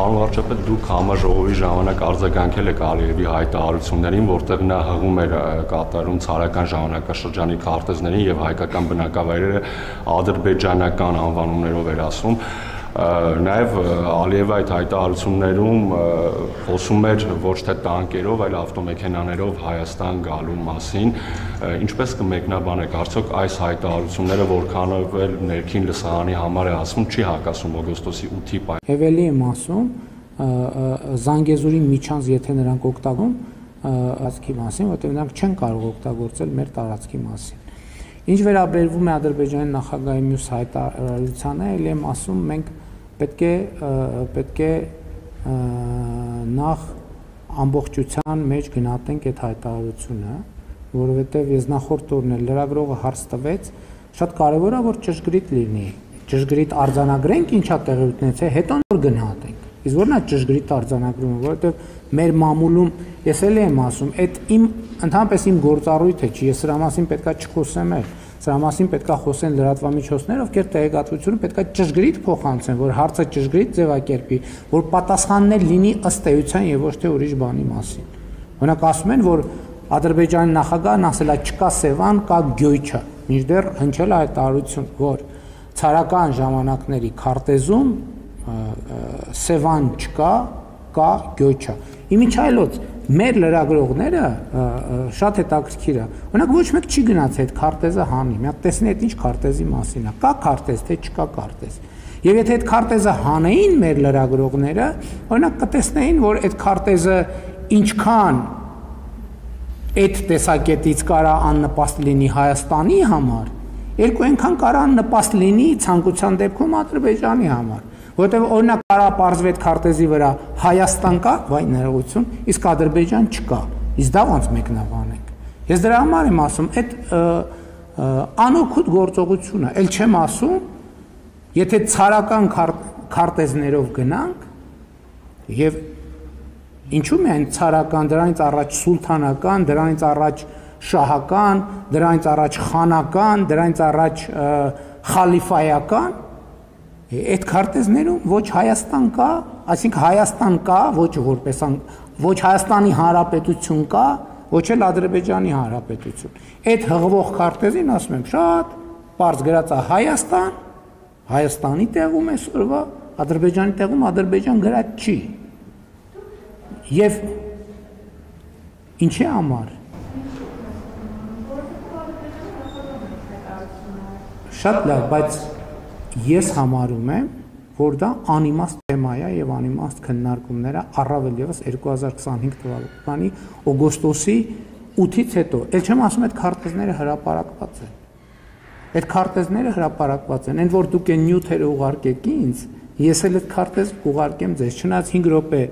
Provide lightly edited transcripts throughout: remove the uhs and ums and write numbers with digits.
Պարոն վարչապետ, դուք համաժողովի ժամանակ արձագանքել եք Ալիևի հայտարարություններին, որտեղ նա հղում էր կատարում ցարական ժամանակաշրջանի քարտեզներին եւ հայկական բնակավայրերը ադրբեջանական անվանումներով էր ասում։ Նաև Ալիևը այդ հայտարարություններում խոսում էր ոչ թե տանկերով, այլ ավտոմեքենաներով Հայաստան գալու մասին։ Ինչպես կմեկնաբանեք, արդյոք այս հայտարարությունները որքանով էլ ներքին լսարանի համար է ասում, չի հակասում օգոստոսի 8-ի պայմաններին։ Եվելի եմ ասում, Զանգեզուրի միջանց եթե նրանք օգտագործում տարածքի մասին, որտեղ նրանք չեն կարող օգտագործել մեր տարածքի մասին։ Ինչ վերաբերվում է Ադրբեջանի նախագահի մյուս հայտարարությանը, ել եմ ասում, մենք պետք է նախ ամբողջության մեջ գնահատենք այդ հայտարարությունը, որովհետև ես նախորդ օրն էլ լրագրողը հարց տվեց, շատ կարևոր է, որ ճշգրիտ լինի, ճշգրիտ արձանագրենք ինչա տեղի ունեցել, հետո նոր գնահատենք։ Իսկ որն է ճշգրիտ արձանագրումը, որովհետև մեր մամուլում ես էլ եմ ասում, այդ ընդհանրապես իմ գործառույթը չի, ես սրա մասին պետքա չխոսեմ էլ, սրա մասին պետքա խոսեն լրատվամիջոցները, ովքեր տեղեկատվությունը պետքա ճշգրիտ փոխանցեն, որ հարցը ճշգրիտ ձևակերպի, որ պատասխաններ լինի ըստ էության եւ ոչ թե ուրիշ բանի մասին։ Օրինակ ասում են, որ Ադրբեջանի նախագահն ասել է չկա Սևան, կա Գյոյչը, մինչդեռ հնչել է հայտարարություն, որ ցարական ժամանակների քարտեզում Սևան չկա, կա Գյոյչը։ Իմիջայլոց մեր լրագրողները շատ հետաքրքիր է։ Օրինակ ոչ մեկ չի գնացել այդ քարտեզը հանի։ Մի հատ տեսնի այդ ինչ քարտեզի մասին է։ Կա քարտեզ, թե չկա քարտեզ։ Եվ եթե այդ քարտեզը հանեին մեր լրագրողները, օրինակ կտեսնեին, որ այդ քարտեզը ինչքան այդ տեսակետից կարա աննպաստ լինի Հայաստանի համար, երկու այնքան կարա աննպաստ լինի ցանկության դեպքում Ադրբեջանի համար, որտեղ օրինակ կարա պարզվի այդ քարտեզի վրա Հայաստան կա, վայ ներողություն, իսկ Ադրբեջան չկա, իսկ դա ոնց մեկնաբանենք։ Ես դրա համար եմ ասում, այդ անօգուտ գործողությունը, ել չեմ ասում, եթե ցարական քարտեզներով գնանք եւ ինչու՞ միայն ցարական, դրանից առաջ սուլթանական, դրանից առաջ շահական, դրանից առաջ խանական, դրանից առաջ խալիֆայական, այդ քարտեզներում ոչ Հայաստան կա, այսինքն Հայաստան կա, ոչ Հայաստանի Հանրապետություն կա, ոչ էլ Ադրբեջանի Հանրապետություն։ Այդ հղվող քարտեզին ասում եմ շատ պարզ գրած է Հայաստան, Հայաստանի տեղում այսօրվա, Ադրբեջանի տեղում Ադրբեջան գրած չի։ Եվ ինչի համար։ Շատ լավ, բայց ես համարում եմ, որ դա անիմաստ թեմա է եւ անիմաստ քննարկումները առավել եւս 2025 թվականի օգոստոսի 8-ից հետո։ Էլ չեմ ասում այդ քարտեզները հրապարակված են։ Այդ քարտեզները հրապարակված են, այն որ դուք այն նյութերը ուղարկեք ինձ, ես էլ այդ քարտեզ կուղարկեմ ձեզ, չնայած 5 րոպե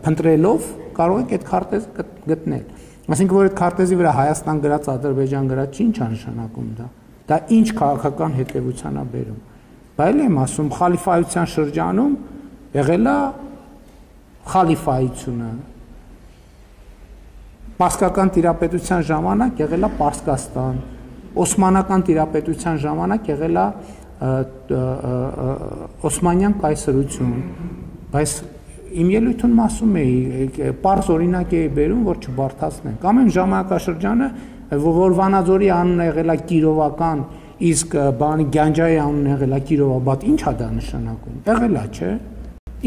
փնտրելով կարող եք այդ քարտեզը գտնել։ Այսինքն որ այդ քարտեզի վրա Հայաստան գրած, Ադրբեջան գրած չի, ինչ է նշանակում դա։ Դա ինչ քաղաքական հետևության է բերում։ Բայց եմ ասում, խալիֆայության շրջանում եղել է խալիֆայությունը։ Պարսկական տիրապետության ժամանակ եղել է Պարսկաստան, Օսմանական տիրապետության ժամանակ եղել է Օսմանյան կայսրություն, բայց իմ ելույթում ասում էի, պարզ օրինակ էի բերում, որ չբարդացնենք։ Ամեն ժամանակաշրջանը, որ Վանաձորի անունը եղել է Կիրովական, իսկ բանի Գանջայի անունը եղել է Կիրովաբադ, ի՞նչ է դա նշանակում։ Եղել է, չէ՞։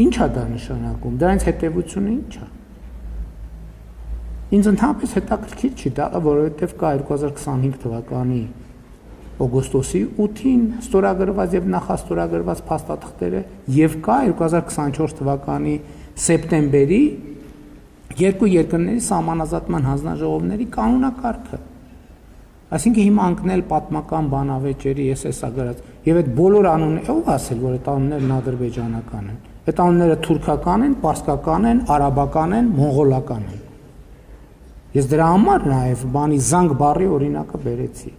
Ի՞նչ է դա նշանակում։ Դրանից հետևությունը ի՞նչ է։ Ինձ ընդհանրապես հետաքրքիր չի դա, որովհետև կա 2025 թվականի օգոստոսի 8-ին ստորագրված եւ նախաստորագրված փաստաթղթերը եւ կա 2024 թվականի սեպտեմբերի երկու երկրների սահմանազատման հանձնաժողովների կանոնակարգը։ Այսինքն հիմա անկնել պատմական բանավեճերի ես էսա գրած եւ այդ բոլոր անունները ով ասել որ այդ անուններն ադրբեջանական են։ Այդ անունները թուրքական են, պարսկական են, արաբական են, մոնղոլական են։ Ես դրա համար նաեւ բանի զանգ բառի օրինակը բերեցի։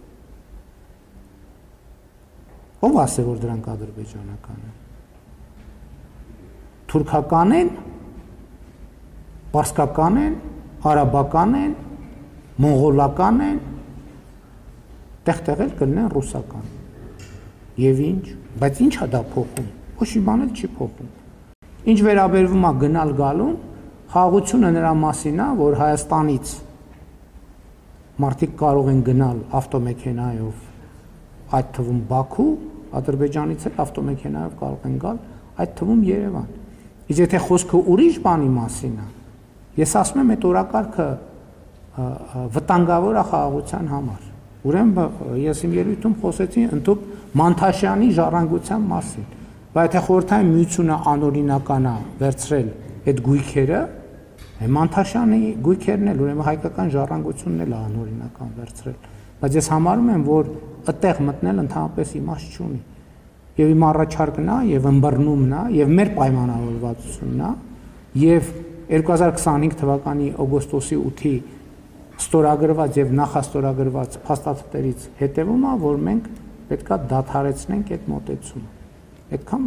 Ով ասել որ դրանք ադրբեջանական են։ Թուրքական են, պարսկական են, արաբական են, մոնղոլական են, տեղ-տեղ էլ կլինեն ռուսական։ Եվ ինչ, բայց ի՞նչ է դա փոխում։ Ոչ մի բան էլ չի փոխում։ Ինչ վերաբերվում է գնալ գալուն, խաղաղությունը նրա մասին է, որ Հայաստանից մարդիկ կարող են գնալ ավտոմեքենայով, այդ թվում Բաքու, Ադրբեջանից էլ ավտոմեքենայով կարող են գալ, այդ թվում Երևան։ Իսկ եթե խոսքը ուրիշ բանի մասին է, ես ասում եմ, այդ օրակարգը վտանգավոր է խաղաղության համար։ Ուրեմն ես իմ ելույթում խոսեցի ընդհանուր Մանթաշյանի ժառանգության մասին, բայց եթե Խորհրդային Միությունը անօրինական է վերցրել այդ գույքերը, Մանթաշյանի գույքերն էլ, ուրեմն հայկական ժառանգությունն էլ անօրինական վերցրել, բայց ես համարում եմ, որ այդտեղ մտնել ընդհանրապես իմաստ չունի։ Եվ իմ առաջարկն է, եւ ըմբռնումն է, եւ մեր պայմանավորվածությունն է, եւ 2025 թվականի օգոստոսի 8-ի ստորագրված եւ նախաստորագրված փաստաթղթերից հետեւում է, որ մենք պետքա դադարեցնենք այդ մոտեցումը։ Այդքան